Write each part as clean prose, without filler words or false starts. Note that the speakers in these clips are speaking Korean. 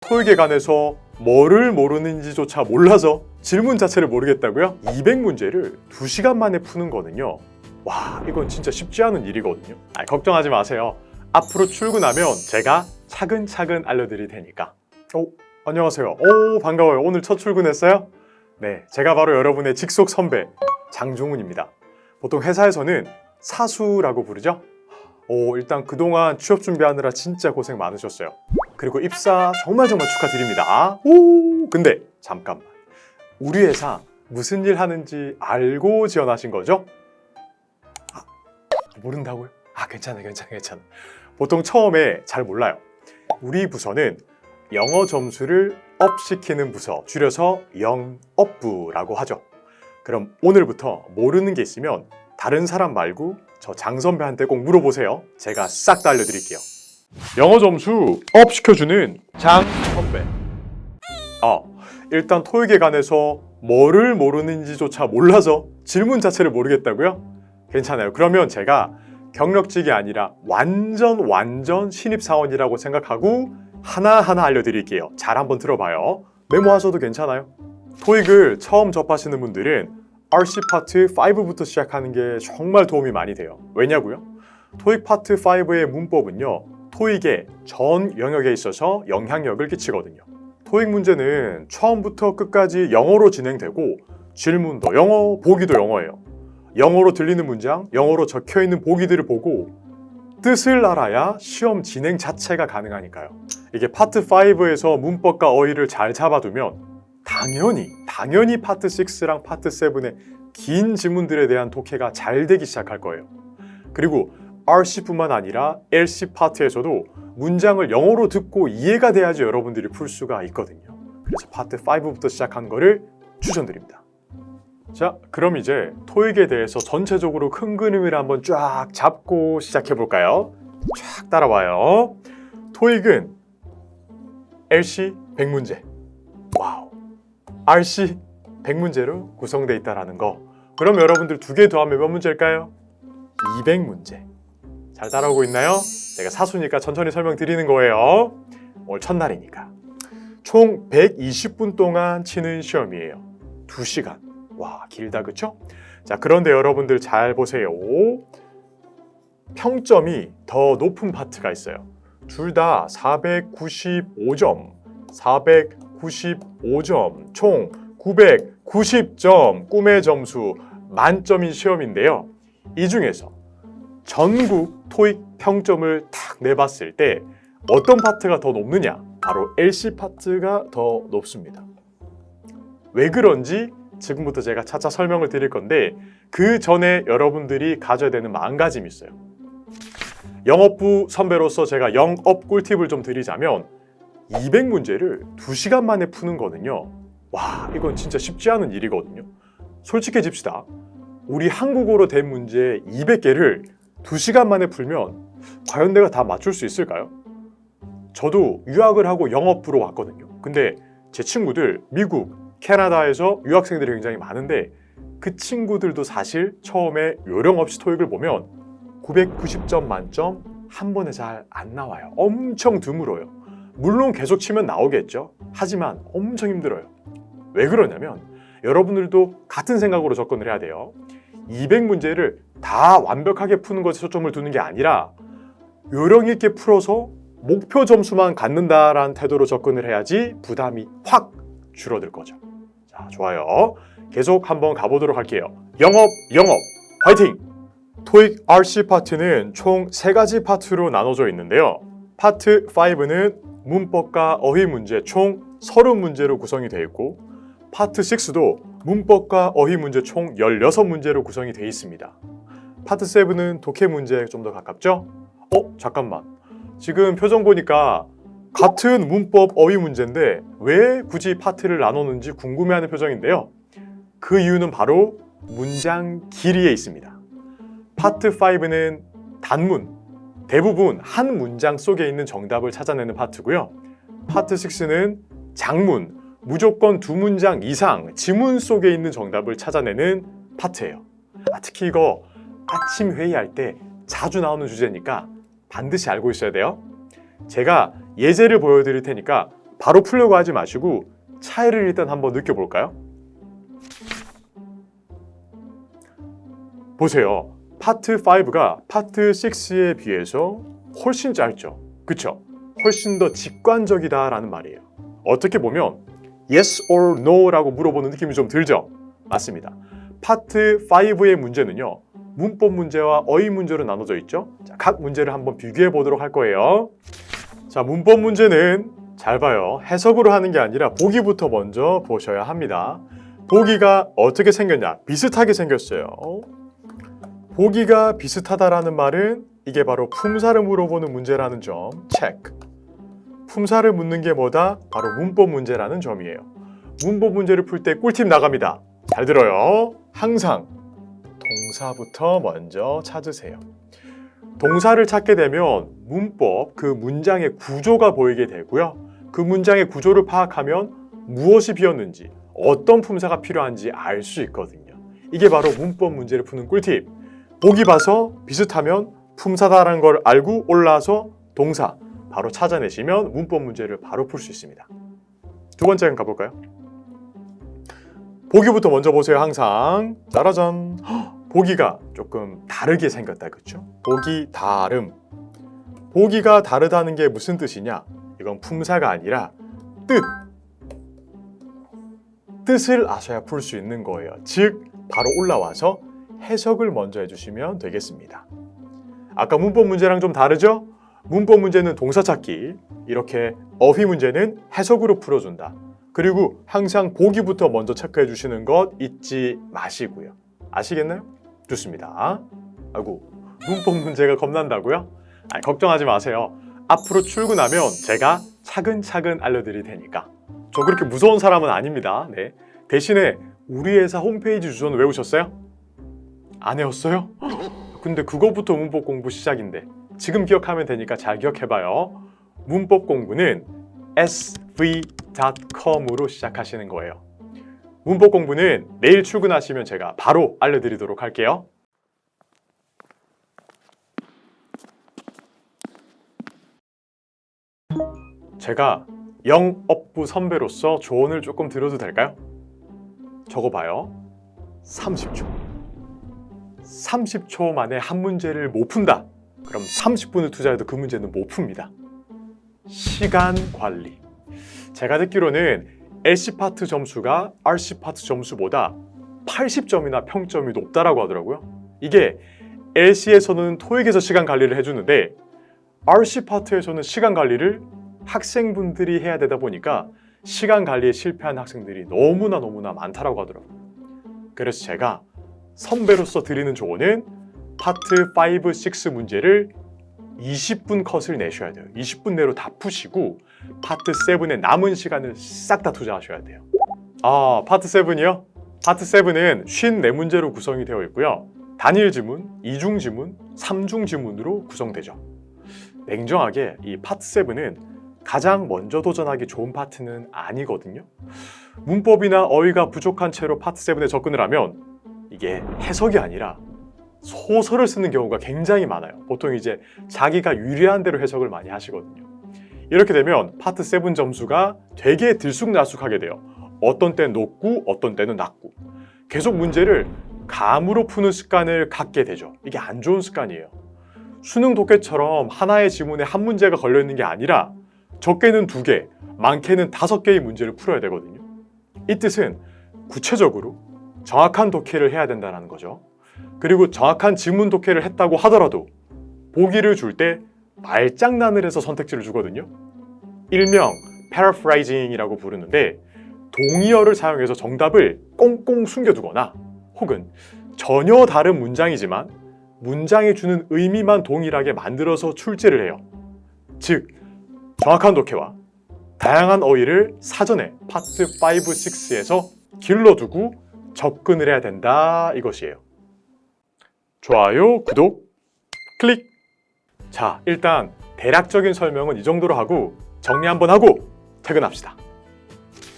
토익에 관해서 뭐를 모르는지조차 몰라서 질문 자체를 모르겠다고요? 200문제를 2시간 만에 푸는 거는요, 와, 이건 진짜 쉽지 않은 일이거든요. 걱정하지 마세요. 앞으로 출근하면 제가 차근차근 알려드릴 테니까. 안녕하세요. 반가워요. 오늘 첫 출근했어요? 네, 제가 바로 여러분의 직속 선배 장종훈입니다. 보통 회사에서는 사수라고 부르죠? 일단 그동안 취업 준비하느라 진짜 고생 많으셨어요. 그리고 입사 정말 축하드립니다. 근데 잠깐만, 우리 회사 무슨 일 하는지 알고 지원하신 거죠? 모른다고요? 괜찮아. 보통 처음에 잘 몰라요. 우리 부서는 영어 점수를 업시키는 부서, 줄여서 영업부라고 하죠. 그럼 오늘부터 모르는 게 있으면 다른 사람 말고 저 장 선배한테 꼭 물어보세요. 제가 싹 다 알려드릴게요. 영어 점수 업 시켜주는 장 선배. 일단 토익에 관해서 뭐를 모르는지조차 몰라서 질문 자체를 모르겠다고요? 괜찮아요. 그러면 제가 경력직이 아니라 완전 신입사원이라고 생각하고 하나하나 알려드릴게요. 잘 한번 들어봐요. 메모하셔도 괜찮아요. 토익을 처음 접하시는 분들은 RC 파트 5부터 시작하는 게 정말 도움이 많이 돼요. 왜냐고요? 토익 파트 5의 문법은요, 토익의 전 영역에 있어서 영향력을 끼치거든요. 토익 문제는 처음부터 끝까지 영어로 진행되고 질문도 영어, 보기도 영어예요. 영어로 들리는 문장, 영어로 적혀있는 보기들을 보고 뜻을 알아야 시험 진행 자체가 가능하니까요. 이게 파트 5에서 문법과 어휘를 잘 잡아두면 당연히 파트 6랑 파트 7의 긴 지문들에 대한 독해가 잘 되기 시작할 거예요. 그리고 RC뿐만 아니라 LC 파트에서도 문장을 영어로 듣고 이해가 돼야지 여러분들이 풀 수가 있거든요. 그래서 파트 5부터 시작하는 거를 추천드립니다. 자, 그럼 이제 토익에 대해서 전체적으로 큰 그림을 한번 쫙 잡고 시작해 볼까요? 쫙 따라와요. 토익은 LC 100문제, 와우, RC 100문제로 구성되어 있다는 거. 그럼 여러분들 2개 더하면 몇 문제일까요? 200문제. 잘 따라오고 있나요? 제가 사수니까 천천히 설명드리는 거예요. 오늘 첫날이니까. 총 120분 동안 치는 시험이에요. 2시간. 와, 길다, 그쵸? 자, 그런데 여러분들 잘 보세요. 평점이 더 높은 파트가 있어요. 둘 다 495점, 495점, 총 990점, 꿈의 점수 만점인 시험인데요. 이 중에서 전국 토익 평점을 딱 내봤을 때 어떤 파트가 더 높느냐? 바로 LC 파트가 더 높습니다. 왜 그런지 지금부터 제가 차차 설명을 드릴 건데, 그 전에 여러분들이 가져야 되는 마음가짐이 있어요. 영업부 선배로서 제가 영업 꿀팁을 좀 드리자면 200문제를 2시간 만에 푸는 거는요, 와, 이건 진짜 쉽지 않은 일이거든요. 솔직해집시다. 우리 한국어로 된 문제 200개를 2시간 만에 풀면 과연 내가 다 맞출 수 있을까요? 저도 유학을 하고 영업부로 왔거든요. 근데 제 친구들 미국, 캐나다에서 유학생들이 굉장히 많은데 그 친구들도 사실 처음에 요령 없이 토익을 보면 990점 만점 한 번에 잘 안 나와요. 엄청 드물어요. 물론 계속 치면 나오겠죠. 하지만 엄청 힘들어요. 왜 그러냐면 여러분들도 같은 생각으로 접근을 해야 돼요. 200문제를 다 완벽하게 푸는 것에 초점을 두는 게 아니라 요령 있게 풀어서 목표 점수만 갖는다라는 태도로 접근을 해야지 부담이 확 줄어들 거죠. 자, 좋아요. 계속 한번 가보도록 할게요. 영업 화이팅! 토익 RC 파트는 총 3가지 파트로 나눠져 있는데요. 파트 5는 문법과 어휘 문제 총 30문제로 구성이 되어 있고, 파트 6도 문법과 어휘 문제 총 16문제로 구성이 되어 있습니다. 파트 7은 독해 문제에 좀 더 가깝죠? 잠깐만. 지금 표정 보니까 같은 문법 어휘 문제인데 왜 굳이 파트를 나누는지 궁금해하는 표정인데요. 그 이유는 바로 문장 길이에 있습니다. 파트 5는 단문, 대부분 한 문장 속에 있는 정답을 찾아내는 파트고요. 파트 6는 장문, 무조건 2문장 이상 지문 속에 있는 정답을 찾아내는 파트예요. 특히 이거 아침 회의할 때 자주 나오는 주제니까 반드시 알고 있어야 돼요. 제가 예제를 보여드릴 테니까 바로 풀려고 하지 마시고 차이를 일단 한번 느껴볼까요? 보세요. 파트 5가 파트 6에 비해서 훨씬 짧죠. 그쵸? 훨씬 더 직관적이다라는 말이에요. 어떻게 보면 yes or no라고 물어보는 느낌이 좀 들죠? 맞습니다. 파트 5의 문제는요. 문법 문제와 어휘 문제로 나눠져 있죠. 자, 각 문제를 한번 비교해 보도록 할 거예요. 자, 문법 문제는 잘 봐요. 해석으로 하는 게 아니라 보기부터 먼저 보셔야 합니다. 보기가 어떻게 생겼냐? 비슷하게 생겼어요. 보기가 비슷하다라는 말은 이게 바로 품사를 물어보는 문제라는 점 체크. 품사를 묻는 게 뭐다? 바로 문법 문제라는 점이에요. 문법 문제를 풀 때 꿀팁 나갑니다. 잘 들어요. 항상 동사부터 먼저 찾으세요. 동사를 찾게 되면 문법, 그 문장의 구조가 보이게 되고요. 그 문장의 구조를 파악하면 무엇이 비었는지, 어떤 품사가 필요한지 알 수 있거든요. 이게 바로 문법 문제를 푸는 꿀팁. 보기 봐서 비슷하면 품사다라는 걸 알고 올라와서 동사 바로 찾아내시면 문법 문제를 바로 풀 수 있습니다. 두 번째 한번 가볼까요? 보기부터 먼저 보세요. 항상 짜라잔. 보기가 조금 다르게 생겼다. 그렇죠? 보기 다름. 보기가 다르다는 게 무슨 뜻이냐? 이건 품사가 아니라 뜻을 아셔야 풀 수 있는 거예요. 즉 바로 올라와서 해석을 먼저 해주시면 되겠습니다. 아까 문법 문제랑 좀 다르죠? 문법 문제는 동사 찾기, 이렇게 어휘 문제는 해석으로 풀어준다. 그리고 항상 보기부터 먼저 체크해 주시는 것 잊지 마시고요. 아시겠나요? 좋습니다. 아이고, 문법 문제가 겁난다고요? 아니, 걱정하지 마세요. 앞으로 출근하면 제가 차근차근 알려드릴 테니까. 저 그렇게 무서운 사람은 아닙니다. 네. 대신에 우리 회사 홈페이지 주소는 외우셨어요? 안 외웠어요? 근데 그거부터 문법 공부 시작인데 지금 기억하면 되니까 잘 기억해봐요. 문법 공부는 sv.com으로 시작하시는 거예요. 문법 공부는 내일 출근하시면 제가 바로 알려드리도록 할게요. 제가 영업부 선배로서 조언을 조금 드려도 될까요? 적어봐요. 30초. 30초 만에 한 문제를 못 푼다. 그럼 30분을 투자해도 그 문제는 못 풉니다. 시간 관리. 제가 듣기로는 LC 파트 점수가 RC 파트 점수보다 80점이나 평점이 높다라고 하더라고요. 이게 LC에서는 토익에서 시간 관리를 해주는데 RC 파트에서는 시간 관리를 학생분들이 해야 되다 보니까 시간 관리에 실패한 학생들이 너무나 많다라고 하더라고요. 그래서 제가 선배로서 드리는 조언은 파트 5, 6 문제를 20분 컷을 내셔야 돼요. 20분 내로 다 푸시고 파트 7에 남은 시간을 싹 다 투자하셔야 돼요. 아, 파트 7이요? 파트 7은 54문제로 구성이 되어 있고요. 단일 지문, 이중 지문, 삼중 지문으로 구성되죠. 냉정하게 이 파트 7은 가장 먼저 도전하기 좋은 파트는 아니거든요. 문법이나 어휘가 부족한 채로 파트 7에 접근을 하면 이게 해석이 아니라 소설을 쓰는 경우가 굉장히 많아요. 보통 이제 자기가 유리한 대로 해석을 많이 하시거든요. 이렇게 되면 파트 7 점수가 되게 들쑥날쑥하게 돼요. 어떤 때는 높고 어떤 때는 낮고. 계속 문제를 감으로 푸는 습관을 갖게 되죠. 이게 안 좋은 습관이에요. 수능 독해처럼 하나의 지문에 한 문제가 걸려있는 게 아니라 적게는 2개, 많게는 5개의 문제를 풀어야 되거든요. 이 뜻은 구체적으로 정확한 독해를 해야 된다는 거죠. 그리고 정확한 지문 독해를 했다고 하더라도 보기를 줄 때 말장난을 해서 선택지를 주거든요. 일명 paraphrasing이라고 부르는데 동의어를 사용해서 정답을 꽁꽁 숨겨두거나 혹은 전혀 다른 문장이지만 문장이 주는 의미만 동일하게 만들어서 출제를 해요. 즉, 정확한 독해와 다양한 어휘를 사전에 파트 5, 6에서 길러두고 접근을 해야 된다 이것이에요. 좋아요, 구독, 클릭! 자, 일단 대략적인 설명은 이 정도로 하고 정리 한번 하고 퇴근합시다.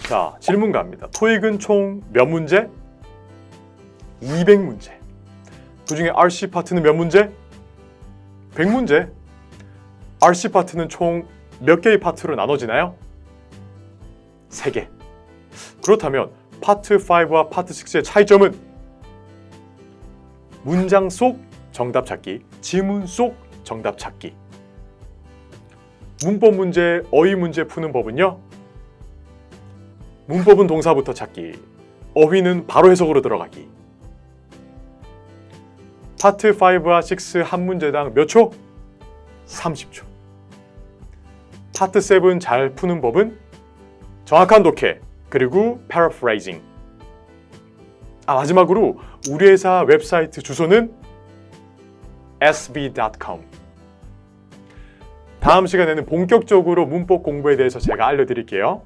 자, 질문 갑니다. 토익은 총 몇 문제? 200문제. 그 중에 RC 파트는 몇 문제? 100문제. RC 파트는 총 몇 개의 파트로 나눠지나요? 3개. 그렇다면 파트 5와 파트 6의 차이점은 문장 속 정답 찾기, 지문 속 정답 찾기. 문법 문제, 어휘 문제 푸는 법은요. 문법은 동사부터 찾기, 어휘는 바로 해석으로 들어가기. 파트 5와 6 한 문제당 몇 초? 30초. 파트 7 잘 푸는 법은 정확한 독해, 그리고 paraphrasing. 마지막으로 우리 회사 웹사이트 주소는 sb.com. 다음 시간에는 본격적으로 문법 공부에 대해서 제가 알려드릴게요.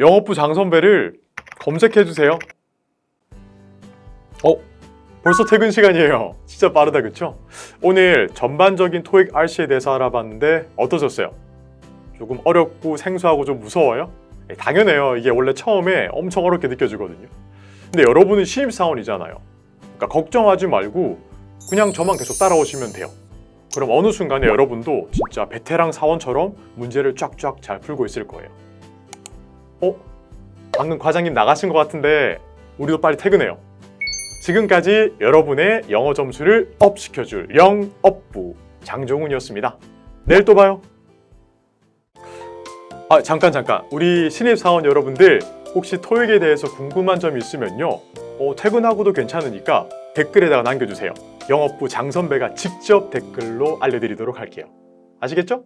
영어부 장선배를 검색해주세요. 벌써 퇴근 시간이에요. 진짜 빠르다, 그쵸? 오늘 전반적인 토익 RC에 대해서 알아봤는데 어떠셨어요? 조금 어렵고 생소하고 좀 무서워요? 당연해요. 이게 원래 처음에 엄청 어렵게 느껴지거든요. 근데 여러분은 신입사원이잖아요. 그러니까 걱정하지 말고 그냥 저만 계속 따라오시면 돼요. 그럼 어느 순간에 여러분도 진짜 베테랑 사원처럼 문제를 쫙쫙 잘 풀고 있을 거예요. 방금 과장님 나가신 것 같은데 우리도 빨리 퇴근해요. 지금까지 여러분의 영어 점수를 업 시켜줄 영업부 장종훈이었습니다. 내일 또 봐요. 잠깐. 우리 신입사원 여러분들 혹시 토익에 대해서 궁금한 점이 있으면요. 퇴근하고도 괜찮으니까 댓글에다가 남겨주세요. 영업부 장선배가 직접 댓글로 알려드리도록 할게요. 아시겠죠?